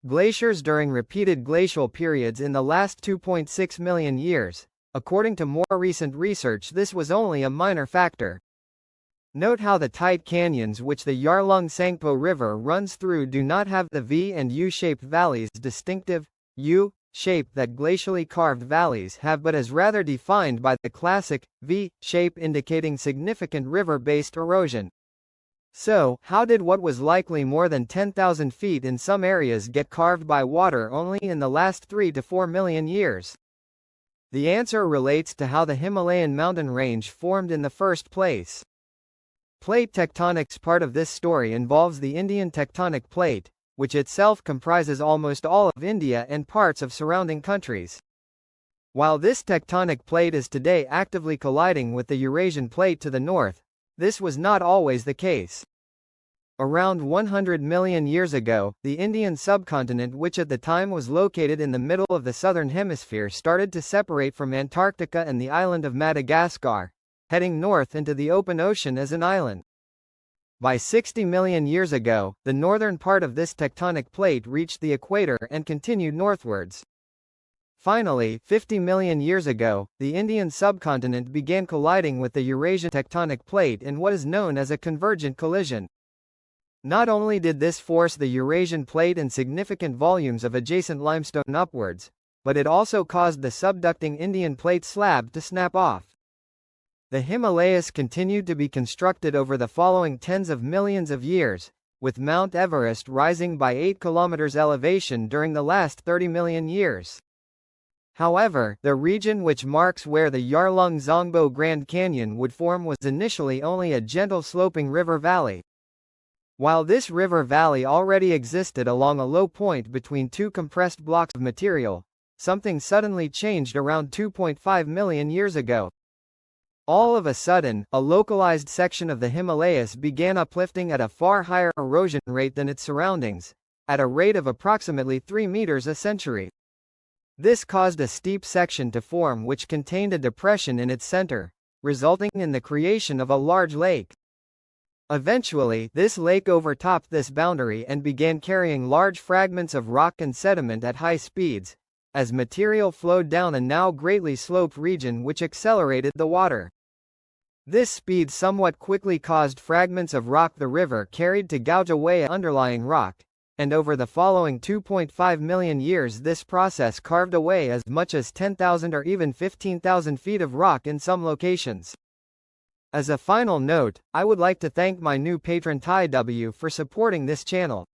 Glaciers during repeated glacial periods in the last 2.6 million years. According to more recent research, this was only a minor factor. Note how the tight canyons which the Yarlung-Tsangpo River runs through do not have the V and U-shaped valleys, distinctive U shape that glacially carved valleys have, but is rather defined by the classic V shape, indicating significant river-based erosion. So, how did what was likely more than 10,000 feet in some areas get carved by water only in the last 3 to 4 million years? The answer relates to how the Himalayan mountain range formed in the first place. Plate tectonics. Part of this story involves the Indian tectonic plate, which itself comprises almost all of India and parts of surrounding countries. While this tectonic plate is today actively colliding with the Eurasian plate to the north, this was not always the case. Around 100 million years ago, the Indian subcontinent, which at the time was located in the middle of the southern hemisphere, started to separate from Antarctica and the island of Madagascar, heading north into the open ocean as an island. By 60 million years ago, the northern part of this tectonic plate reached the equator and continued northwards. Finally, 50 million years ago, the Indian subcontinent began colliding with the Eurasian tectonic plate in what is known as a convergent collision. Not only did this force the Eurasian plate and significant volumes of adjacent limestone upwards, but it also caused the subducting Indian plate slab to snap off. The Himalayas continued to be constructed over the following tens of millions of years, with Mount Everest rising by 8 kilometers elevation during the last 30 million years. However, the region which marks where the Yarlung-Tsangpo Grand Canyon would form was initially only a gentle sloping river valley. While this river valley already existed along a low point between two compressed blocks of material, something suddenly changed around 2.5 million years ago. All of a sudden, a localized section of the Himalayas began uplifting at a far higher erosion rate than its surroundings, at a rate of approximately 3 meters a century. This caused a steep section to form which contained a depression in its center, resulting in the creation of a large lake. Eventually, this lake overtopped this boundary and began carrying large fragments of rock and sediment at high speeds, as material flowed down a now greatly sloped region which accelerated the water. This speed somewhat quickly caused fragments of rock the river carried to gouge away underlying rock, and over the following 2.5 million years this process carved away as much as 10,000 or even 15,000 feet of rock in some locations. As a final note, I would like to thank my new patron Ty W for supporting this channel.